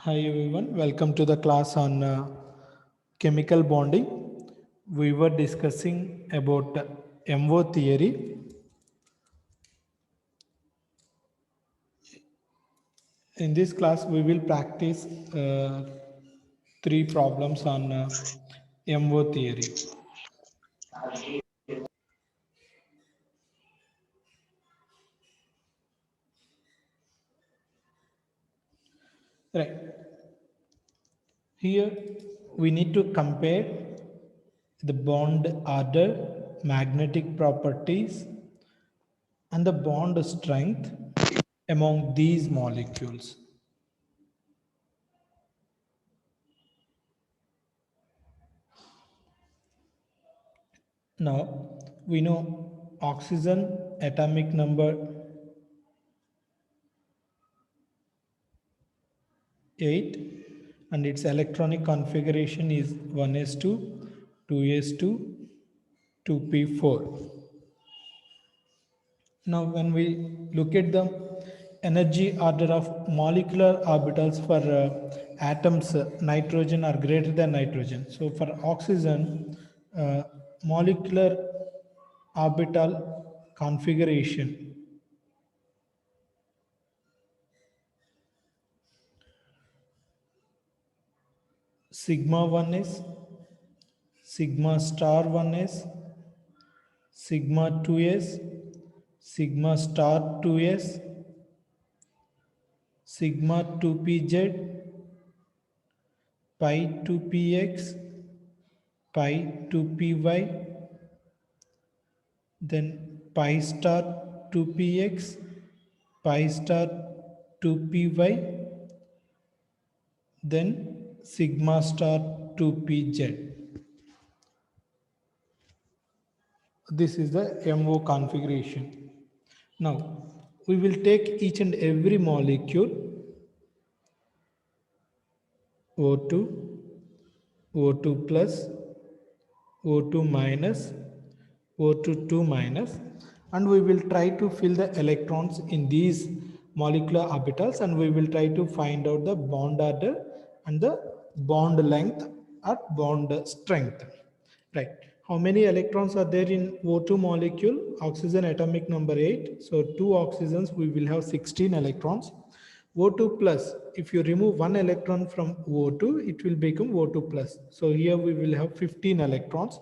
Hi everyone, welcome to the class on chemical bonding. We were discussing about MO theory. In this class, we will practice three problems on MO theory. Right. Here, we need to compare the bond order, magnetic properties, and the bond strength among these molecules. Now, we know oxygen atomic number 8 and its electronic configuration is 1s2, 2s2, 2p4. Now, when we look at the energy order of molecular orbitals for atoms, nitrogen are greater than nitrogen. So, for oxygen, molecular orbital configuration sigma 1s, sigma star 1s, sigma 2s, sigma star 2s, sigma 2pz, pi 2px, pi 2py, then pi star 2px, pi star 2py, then sigma star 2pz. This is the MO configuration. Now, we will take each and every molecule O2, O2 plus, O2 minus, O2 2 minus, and we will try to fill the electrons in these molecular orbitals, and we will try to find out the bond order and the bond length or bond strength. Right. How many electrons are there in O2 molecule? Oxygen atomic number 8. So 2 oxygens, we will have 16 electrons. O2 plus, if you remove one electron from O2, it will become O2 plus. So here we will have 15 electrons.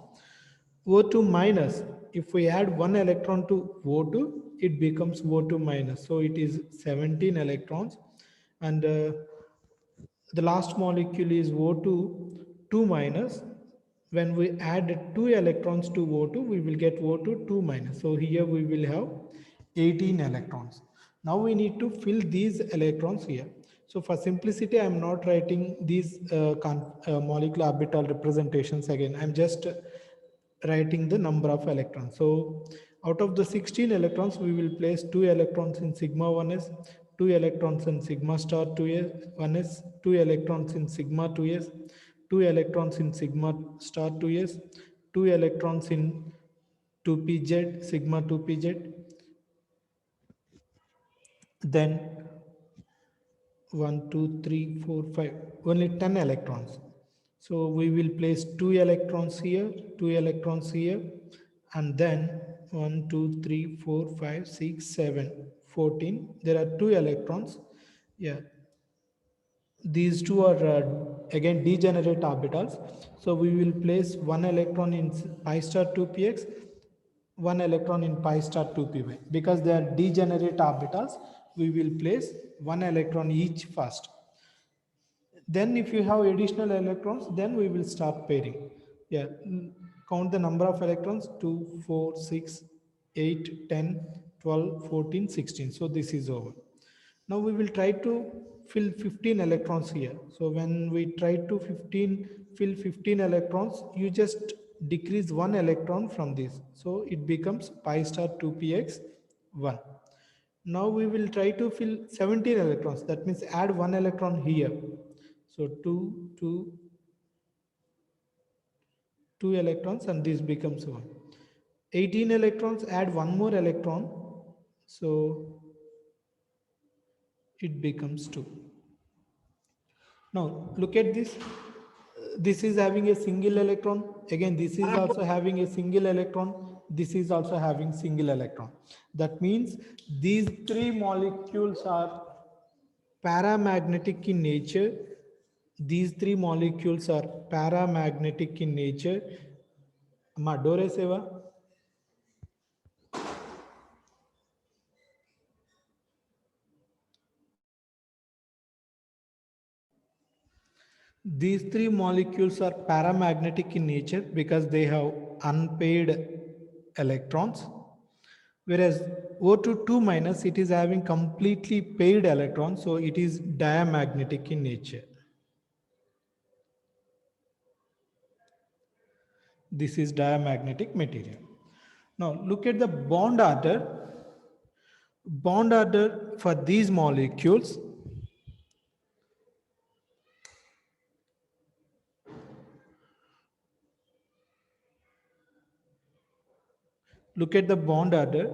O2 minus, if we add one electron to O2, it becomes O2 minus. So it is 17 electrons. And the last molecule is O2 2 minus. When we add 2 electrons to O2, we will get O2 2 minus. So here we will have 18 electrons. Now we need to fill these electrons here. So for simplicity, I am not writing these molecular orbital representations again. I am just writing the number of electrons. So out of the 16 electrons, we will place 2 electrons in sigma 1s, 2 electrons in sigma star 2s, 1s, 2 electrons in sigma 2s, 2 electrons in sigma star 2s, 2 electrons in 2pz, sigma 2pz, then 1, 2, 3, 4, 5, only 10 electrons. So we will place 2 electrons here, 2 electrons here, and then 1, 2, 3, 4, 5, 6, 7, 14. There are 2 electrons. Yeah, these two are again degenerate orbitals. So we will place one electron in pi star 2px, one electron in pi star 2py. Because they are degenerate orbitals, we will place one electron each first. Then if you have additional electrons, then we will start pairing. Yeah, count the number of electrons: 2, 4, 6, 8, 10, 12, 14, 16. So this is over. Now we will try to fill 15 electrons here. So when we try to fill 15 electrons, you just decrease one electron from this. So it becomes pi star 2px 1. Now we will try to fill 17 electrons. That means add one electron here. So 2 electrons, and this becomes 1. 18 electrons, add one more electron. So it becomes 2. Now look at this. This is having a single electron. Again, this is also having a single electron. This is also having single electron. That means these three molecules are paramagnetic in nature. These three molecules are paramagnetic in nature. Madore Seva. These three molecules are paramagnetic in nature because they have unpaired electrons, whereas O2 minus, it is having completely paired electrons, so it is diamagnetic in nature. This is diamagnetic material. Now look at the bond order. Bond order for these molecules. Look at the bond order.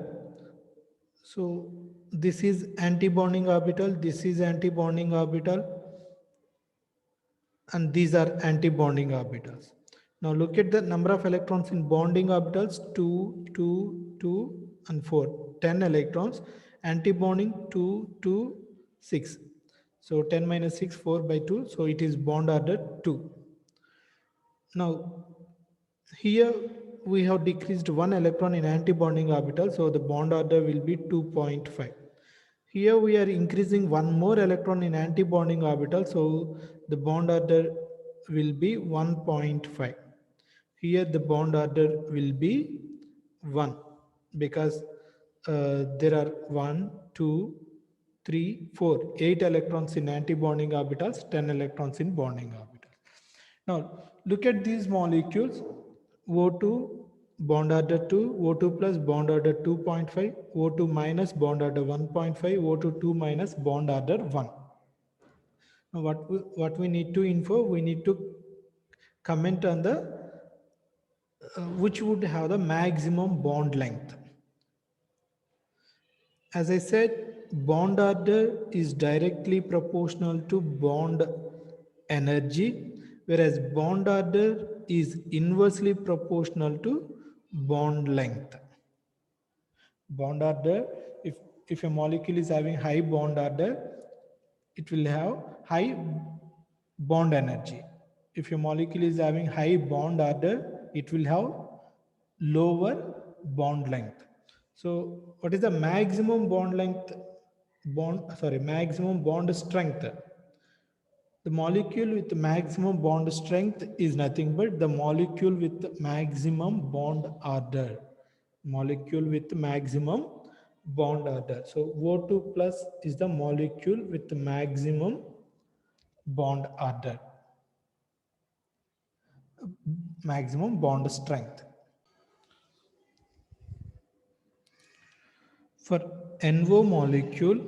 So this is anti-bonding orbital, this is anti-bonding orbital, and these are anti-bonding orbitals. Now look at the number of electrons in bonding orbitals, 2, 2, 2, and 4. 10 electrons. Anti-bonding 2, 2, 6. So 10 minus 6, 4 by 2. So it is bond order 2. Now here we have decreased 1 electron in anti-bonding orbital. So the bond order will be 2.5. Here we are increasing one more electron in anti-bonding orbital, so the bond order will be 1.5. Here the bond order will be 1 because there are 1, 2, 3, 4, 8 electrons in anti-bonding orbitals, 10 electrons in bonding orbitals. Now look at these molecules. O2 bond order 2, O2 plus bond order 2.5, O2 minus bond order 1.5, O2 2 minus bond order 1. Now what we need to info, we need to comment on the which would have the maximum bond length. As I said, bond order is directly proportional to bond energy, whereas bond order is inversely proportional to bond length. Bond order, if a molecule is having high bond order, it will have high bond energy. If a molecule is having high bond order, it will have lower bond length. So what is the maximum bond length, maximum bond strength? The molecule with maximum bond strength is nothing but the molecule with maximum bond order. Molecule with maximum bond order. So O2 plus is the molecule with maximum bond order, maximum bond strength. For NO molecule,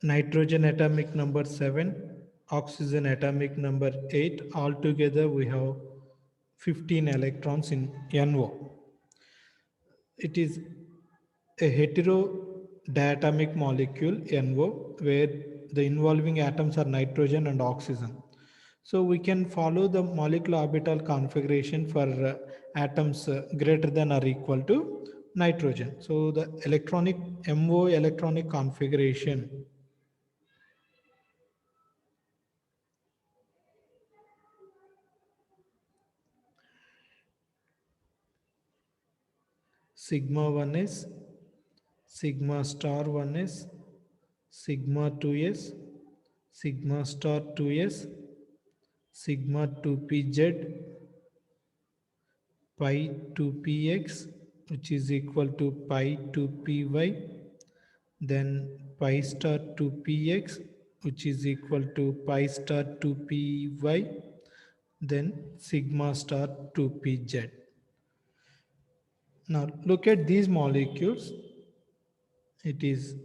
nitrogen atomic number 7, oxygen atomic number 8, altogether we have 15 electrons in NO. It is a heterodiatomic molecule NO where the involving atoms are nitrogen and oxygen. So we can follow the molecular orbital configuration for atoms greater than or equal to nitrogen. So the electronic MO electronic configuration sigma 1 is sigma star 1 is sigma 2s, sigma star 2s, sigma 2pz, pi 2px, which is equal to pi 2py, then pi star 2px, which is equal to pi star 2py, then sigma star 2pz. Now look at these molecules. It is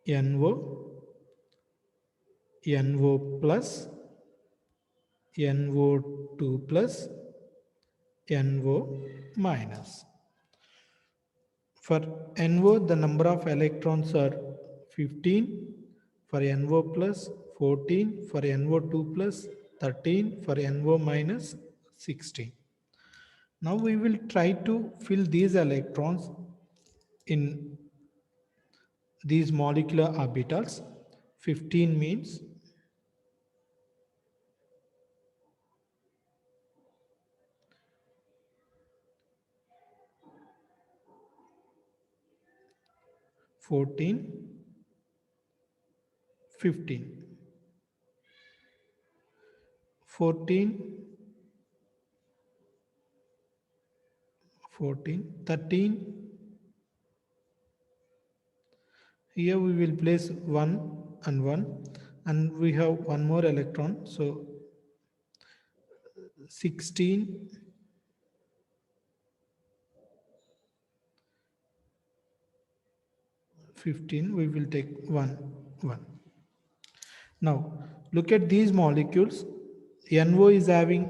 NO, NO plus, NO2 plus, NO minus. For NO, the number of electrons are 15. for NO plus 14, for NO2 plus 13, for NO minus 16. Now we will try to fill these electrons in these molecular orbitals. 15 means 14, 15, 14, 14, 13. Here we will place 1 and 1, and we have one more electron. So 16, 15, we will take 1, 1. Now look at these molecules. NO is having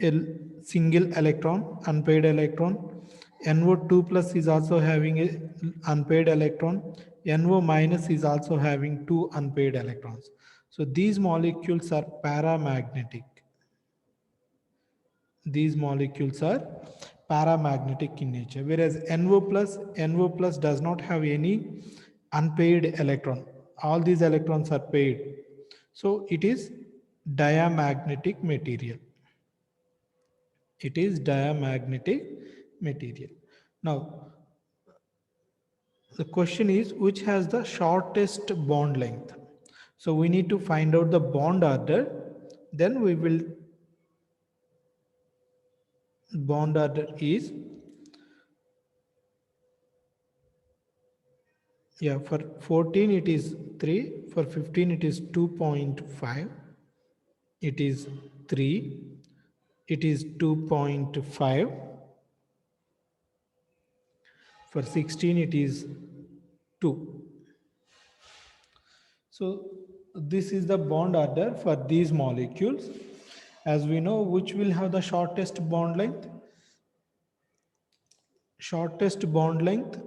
a single electron, unpaired electron. NO2 plus is also having a unpaired electron. NO minus is also having two unpaired electrons. So these molecules are paramagnetic. These molecules are paramagnetic in nature, whereas NO plus does not have any unpaired electron. All these electrons are paired. So it is diamagnetic material. It is diamagnetic material. Now, the question is which has the shortest bond length? So we need to find out the bond order. Then we will, bond order is, yeah, for 14 it is 3, for 15 it is 2.5, it is 3, it is 2.5, for 16 it is 2. So this is the bond order for these molecules. As we know, which will have the shortest bond length? Shortest bond length,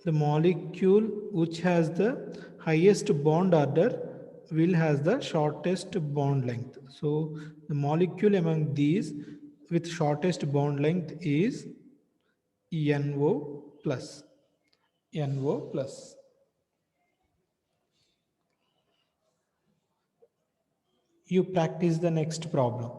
the molecule which has the highest bond order will has the shortest bond length. So the molecule among these with shortest bond length is NO plus. NO plus. You practice the next problem.